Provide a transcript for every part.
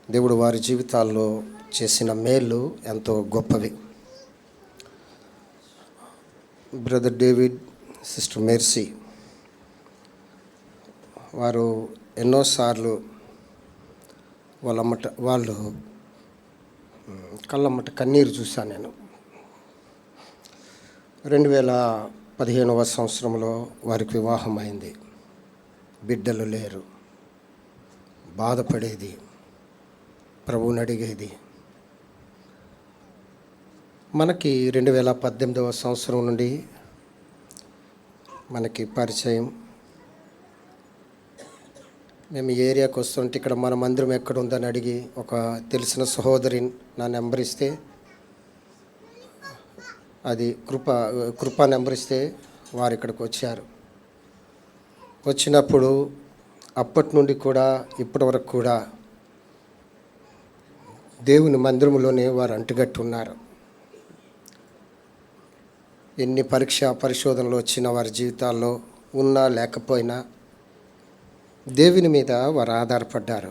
దేవుడు వారి జీవితాల్లో చేసిన మేళ్ళు ఎంతో గొప్పవి. బ్రదర్ డేవిడ్, సిస్టర్ మెర్సీ వారు ఎన్నోసార్లు వాళ్ళు కళ్ళమ్మట కన్నీరు చూశాను నేను. 2015వ సంవత్సరంలో వారికి వివాహం అయింది. బిడ్డలు లేరు. బాధపడేది, ప్రభువుని అడిగేది. మనకి 2018వ సంవత్సరం నుండి మనకి పరిచయం. మేము ఈ ఏరియాకి వస్తుంటే ఇక్కడ మన మందిరం ఎక్కడ ఉందని అడిగి ఒక తెలిసిన సహోదరి నా నెంబర్ ఇస్తే, అది కృపా నెంబర్ ఇస్తే వారు ఇక్కడికి వచ్చారు. వచ్చినప్పుడు అప్పటి నుండి కూడా ఇప్పటి వరకు కూడా దేవుని మందిరంలోనే వారు అంటుగట్టి ఉన్నారు. ఎన్ని పరిశోధనలు వచ్చిన వారి జీవితాల్లో ఉన్నా లేకపోయినా దేవుని మీద వారు ఆధారపడ్డారు.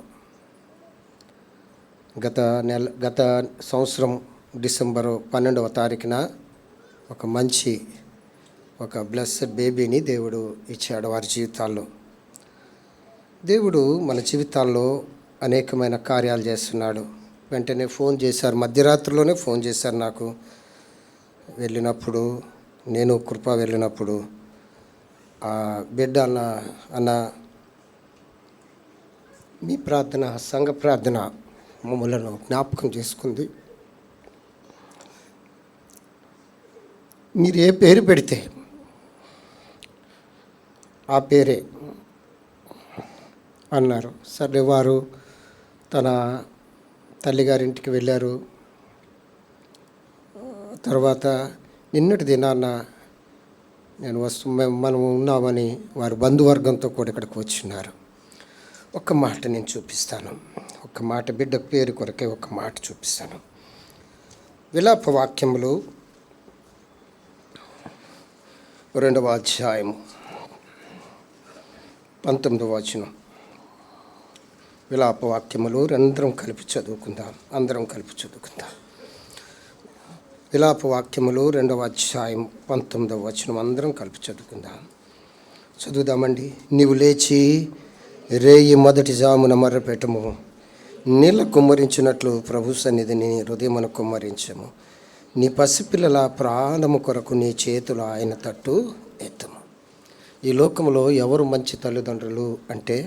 గత సంవత్సరం డిసెంబరు 12వ తారీఖున ఒక బ్లెస్సెడ్ బేబీని దేవుడు ఇచ్చాడు వారి జీవితాల్లో. దేవుడు మన జీవితాల్లో అనేకమైన కార్యాలు చేస్తున్నాడు. వెంటనే ఫోన్ చేశారు, మధ్యరాత్రిలోనే ఫోన్ చేశారు నాకు. వెళ్ళినప్పుడు నేను కృప వెళ్ళినప్పుడు ఆ బిడ్డ అన్న మీ ప్రార్థన, సంఘ ప్రార్థన మమ్మలను జ్ఞాపకం చేసుకుంది. మీరు ఏ పేరు పెడితే ఆ పేరే అన్నారు. సరే, వారు తన తల్లిగారింటికి వెళ్ళారు. తర్వాత నిన్నటి దినాన్న మనం ఉన్నామని వారి బంధువర్గంతో కూడా ఇక్కడికి వచ్చినారు. ఒక మాట నేను చూపిస్తాను. ఒక మాట, బిడ్డ పేరు కొరకే ఒక మాట చూపిస్తాను. విలాప వాక్యములు 2వ అధ్యాయము 19వ వచనం. విలాప వాక్యములు అందరం కలిపి చదువుకుందాం. విలాప వాక్యములు 2వ అధ్యాయం 19వ వచనం అందరం కలిపి చదువుకుందాం. చదువుదామండి. నీవు లేచి రేయి మొదటి జామున మర్రపెట్టము, నీళ్ళ కుమ్మరించినట్లు ప్రభు సన్నిధిని హృదయమును కుమ్మరించము. నీ పసిపిల్లల ప్రాణము కొరకు నీ చేతులు ఆయన తట్టు ఎత్తము. ఈ లోకంలో ఎవరు మంచి తల్లిదండ్రులు అంటే,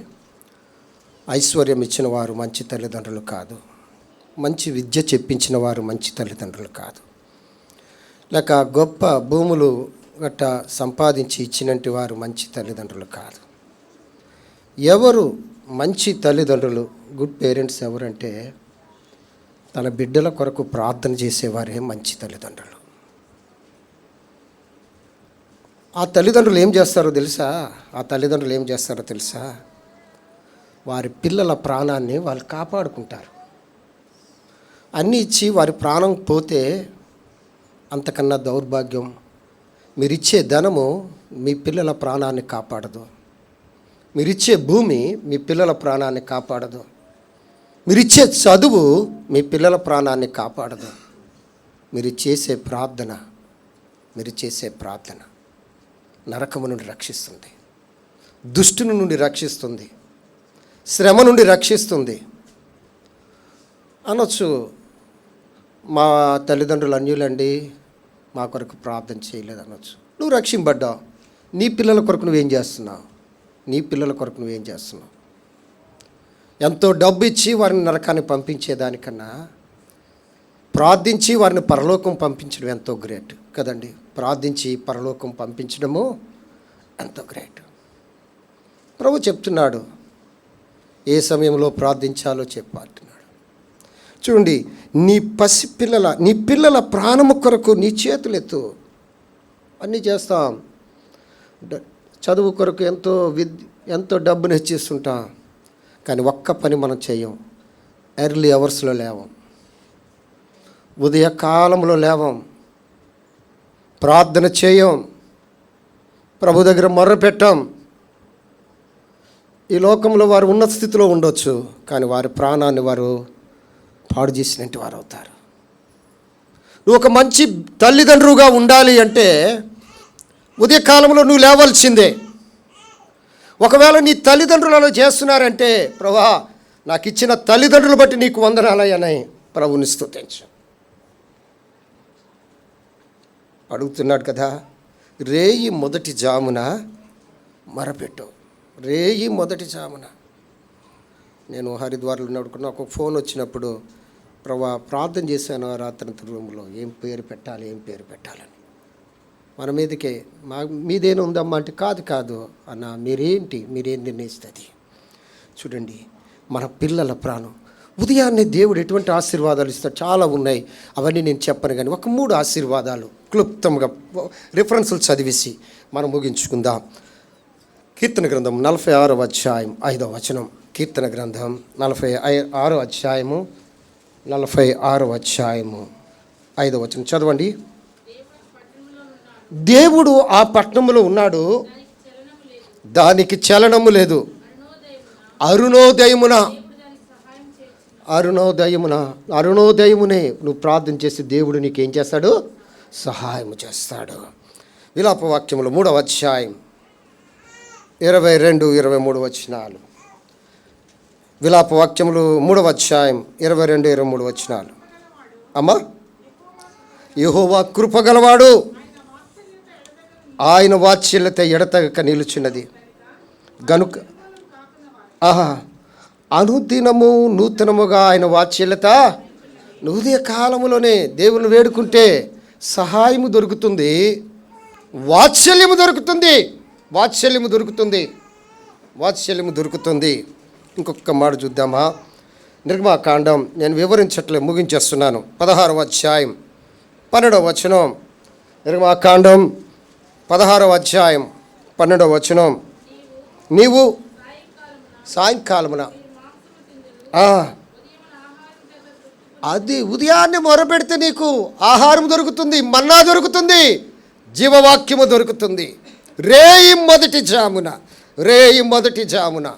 ఐశ్వర్యం ఇచ్చిన వారు మంచి తల్లిదండ్రులు కాదు, మంచి విద్య చెప్పించిన వారు మంచి తల్లిదండ్రులు కాదు, లేక గొప్ప భూములు గట్ట సంపాదించి ఇచ్చినట్టు వారు మంచి తల్లిదండ్రులు కాదు. ఎవరు మంచి తల్లిదండ్రులు, గుడ్ పేరెంట్స్ ఎవరంటే, తన బిడ్డల కొరకు ప్రార్థన చేసేవారే మంచి తల్లిదండ్రులు. ఆ తల్లిదండ్రులు ఏం చేస్తారో తెలుసా? వారి పిల్లల ప్రాణాన్ని వాళ్ళు కాపాడుకుంటారు. అన్నీ ఇచ్చి వారి ప్రాణం పోతే అంతకన్నా దౌర్భాగ్యం. మీరిచ్చే ధనము మీ పిల్లల ప్రాణాన్ని కాపాడదు. మీరిచ్చే భూమి మీ పిల్లల ప్రాణాన్ని కాపాడదు. మీరిచ్చే చదువు మీ పిల్లల ప్రాణాన్ని కాపాడదు. మీరు చేసే ప్రార్థన నరకము నుండి రక్షిస్తుంది, దుష్టుని నుండి రక్షిస్తుంది, శ్రమ నుండి రక్షిస్తుంది. అనొచ్చు, మా తల్లిదండ్రులు అన్యులండి, మా కొరకు ప్రార్థన చేయలేదు అనొచ్చు. నువ్వు రక్షింపడ్డావు. నీ పిల్లల కొరకు నువ్వేం చేస్తున్నావు? ఎంతో డబ్బు ఇచ్చి వారిని నరకాన్ని పంపించేదానికన్నా ప్రార్థించి వారిని పరలోకం పంపించడం ఎంతో గ్రేట్ కదండి. ప్రార్థించి పరలోకం పంపించడము ఎంతో గ్రేట్. ప్రభు చెప్తున్నాడు, ఏ సమయంలో ప్రార్థించాలో చెప్పాడుతున్నాడు. చూడండి, నీ పిల్లల ప్రాణము కొరకు నీ చేతులెత్తు. అన్నీ చేస్తాం. చదువు కొరకు ఎంతో డబ్బును హెచ్చిస్తుంటాం, కానీ ఒక్క పని మనం చేయం. ఎర్లీ అవర్స్లో లేవం, ఉదయకాలంలో లేవం, ప్రార్థన చేయం, ప్రభు దగ్గర మొర్ర పెట్టాం. ఈ లోకంలో వారు ఉన్నత స్థితిలో ఉండొచ్చు, కానీ వారి ప్రాణాన్ని వారు పాడు చేసినట్టు వారు అవుతారు. నువ్వు ఒక మంచి తల్లిదండ్రులుగా ఉండాలి అంటే ఉదయకాలంలో నువ్వు లేవాల్సిందే. ఒకవేళ నీ తల్లిదండ్రులు అలా చేస్తున్నారంటే, ప్రభా నాకు ఇచ్చిన తల్లిదండ్రులు బట్టి నీకు వందనాలయ్యని ప్రభువుని స్తుతించు. అడుగుతున్నాడు కదా, రేయి మొదటి జామున మొరపెట్టు. రేయి మొదటి జామున. నేను హరిద్వార్లో నడుకున్న ఒక ఫోన్ వచ్చినప్పుడు, ప్రభా ప్రార్థన చేశాను ఆ రాత్రి రూమ్లో, ఏం పేరు పెట్టాలని. మన మీదకే మీదేనా ఉందమ్మా అంటే, కాదు అన్న, మీరేం నిర్ణయిస్తుంది. చూడండి, మన పిల్లల ప్రాణం. ఉదయాన్నే దేవుడు ఎటువంటి ఆశీర్వాదాలు ఇస్తాడు చాలా ఉన్నాయి, అవన్నీ నేను చెప్పను. కానీ ఒక 3 ఆశీర్వాదాలు క్లుప్తంగా రిఫరెన్సులు చదివేసి మనం ముగించుకుందాం. కీర్తన గ్రంథం 46వ అధ్యాయం 5వ వచనం. కీర్తన గ్రంథం 46వ అధ్యాయము 46వ అధ్యాయము 5వ వచనం చదవండి. దేవుడు ఆ పట్టణంలో ఉన్నాడు, దానికి చలనము లేదు. అరుణోదయమునే నువ్వు ప్రార్థన చేసి దేవుడు నీకేం చేస్తాడు? సహాయం చేస్తాడు. విలాప వాక్యములు 3వ అధ్యాయం 22, 23 వచనాలు. విలాప వాక్యములు 3వ అధ్యాయం 22, 23 వచనాలు. అమ్మా, యెహోవా కృపగలవాడు, ఆయన వాత్సల్యత ఎడతెగక నిలుచున్నది గనుక అనుదినము నూతనముగా ఆయన వాత్సల్యత. ఉదయ కాలములోనే దేవుని వేడుకుంటే సహాయము దొరుకుతుంది, వాత్సల్యము దొరుకుతుంది. ఇంకొక మాట చూద్దామా? నిర్గమాకాండం నేను వివరించట్లే, ముగించేస్తున్నాను. 16వ అధ్యాయం 12వ వచనం. నిర్గమాకాండం 16వ అధ్యాయం 12వ వచనం. నీవు సాయంకాలమున అది ఉదయాన్నే మొరపెడితే నీకు ఆహారం దొరుకుతుంది, మన్నా దొరుకుతుంది, జీవవాక్యము దొరుకుతుంది. రేయి మొదటి జామున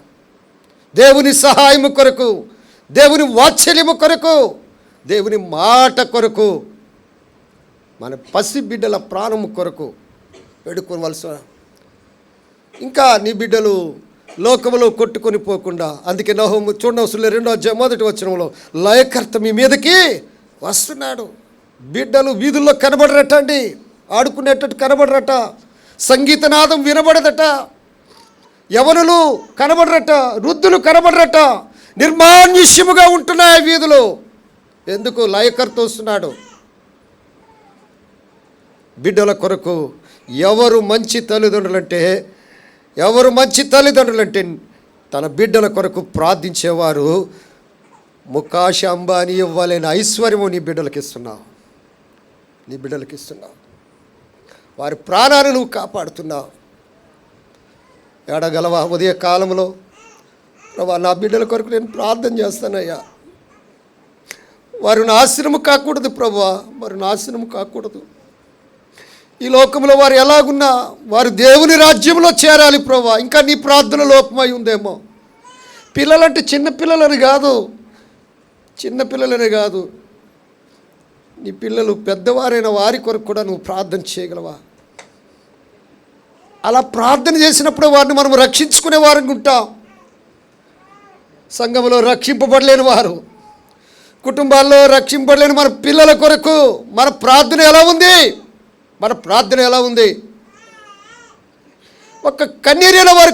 దేవుని సహాయము కొరకు, దేవుని వాత్సల్యము కొరకు, దేవుని మాట కొరకు, మన పసి బిడ్డల ప్రాణము కొరకు వేడుకోవలసిన. ఇంకా నీ బిడ్డలు లోకములో కొట్టుకొని పోకుండా, అందుకే నహూము చూడవలసిన 2వ అధ్యాయం 1వ వచనంలో, లయకర్త మీ మీదకి వస్తున్నాడు. బిడ్డలు వీధుల్లో కనబడరట అండి, ఆడుకునేటట్టు కనబడరట, సంగీతనాదం వినబడదట, యవనులు కనబడరట, వృద్ధులు కనబడరట, నిర్మానుష్యముగా ఉంటున్నాయి వీధులు. ఎందుకు? లయకర్త వస్తున్నాడు. బిడ్డల కొరకు ఎవరు మంచి తల్లిదండ్రులంటే తన బిడ్డల కొరకు ప్రార్థించేవారు. ముఖాష్ అంబానీ ఇవ్వలేని ఐశ్వర్యము నీ బిడ్డలకి ఇస్తున్నావు. వారి ప్రాణాన్ని నువ్వు కాపాడుతున్నావు. ఏడగలవా? ఉదయ కాలంలో, ప్రభా నా బిడ్డల కొరకు నేను ప్రార్థన చేస్తానయ్యా, వారు నాశనము కాకూడదు ప్రభా, ఈ లోకంలో వారు ఎలాగున్నా వారు దేవుని రాజ్యంలో చేరాలి ప్రభా. ఇంకా నీ ప్రార్థన లోపమై ఉందేమో. పిల్లలంటే చిన్నపిల్లలని కాదు, నీ పిల్లలు పెద్దవారైన వారి కొరకు కూడా నువ్వు ప్రార్థన చేయగలవా? అలా ప్రార్థన చేసినప్పుడు వారిని మనం రక్షించుకునే వారికి ఉంటాం. సంఘంలో రక్షింపబడలేని వారు, కుటుంబాల్లో రక్షింపబడలేని మన పిల్లల కొరకు మన ప్రార్థన ఎలా ఉంది? ఒక కన్నీరైన వారు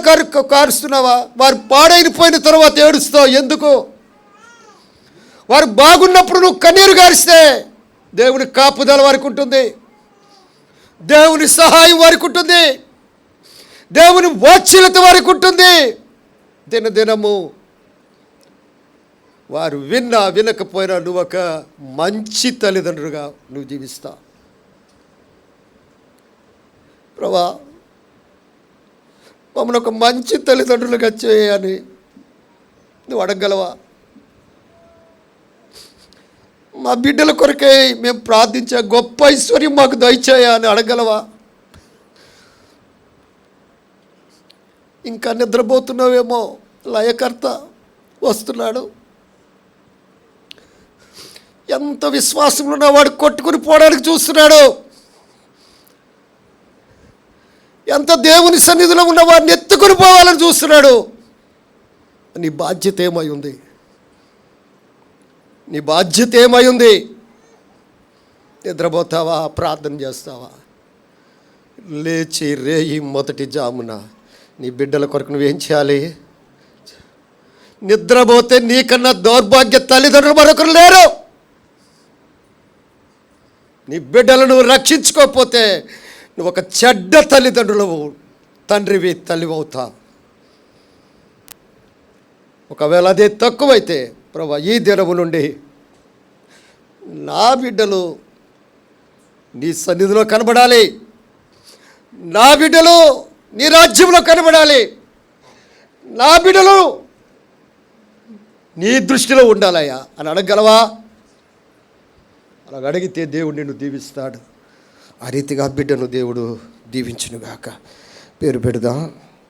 కారుస్తున్నావా? వారు పాడైపోయిన తర్వాత ఏడుస్తావు ఎందుకు? వారు బాగున్నప్పుడు నువ్వు కన్నీరు గారిస్తే దేవుని కాపుదల వారికి ఉంటుంది, దేవుని సహాయం వారికి ఉంటుంది, దేవుని వాత్సల్యత వారికి ఉంటుంది. దినదినము వారు వినకపోయినా నువ్వు ఒక మంచి తల్లిదండ్రులుగా నువ్వు జీవిస్తావు. ప్రభా మమ్మల్ని ఒక మంచి తల్లిదండ్రులుగా చేయని నువ్వు అడగగలవా? మా బిడ్డల కొరకే మేము ప్రార్థించే గొప్ప ఐశ్వర్యం మాకు దయచేయ అని అడగలవా? ఇంకా నిద్రపోతున్నావేమో, లయకర్త వస్తున్నాడు. ఎంత విశ్వాసంలో ఉన్నవాడు కొట్టుకుని పోవడానికి చూస్తున్నాడు. ఎంత దేవుని సన్నిధిలో ఉన్నవాడిని ఎత్తుకుని పోవాలని చూస్తున్నాడు. నీ బాధ్యత ఏమై ఉంది? నీ బాధ్యత ఏమై ఉంది? నిద్రపోతావా? ప్రార్థన చేస్తావా? లేచి రేయి మొదటి జామున నీ బిడ్డల కొరకు నువ్వేం చేయాలి? నిద్రపోతే నీకన్నా దౌర్భాగ్య తల్లిదండ్రులు మరొకరు లేరు. నీ బిడ్డలను రక్షించుకోకపోతే నువ్వు ఒక చెడ్డ తల్లిదండ్రులవు, తండ్రివి, తల్లివి అవుతావు. ఒకవేళ అదే తక్కువైతే ప్రభా ఈ దినము నుండి నా బిడ్డలు నీ సన్నిధిలో కనబడాలి, నా బిడ్డలు నీ రాజ్యంలో కనబడాలి, నా బిడ్డలు నీ దృష్టిలో ఉండాలయ్యా అని అడగలవా? అలా అడిగితే దేవుడు నిన్ను దీవిస్తాడు. ఆ రీతిగా బిడ్డను దేవుడు దీవించునుగాక. పేరు పెడదాం.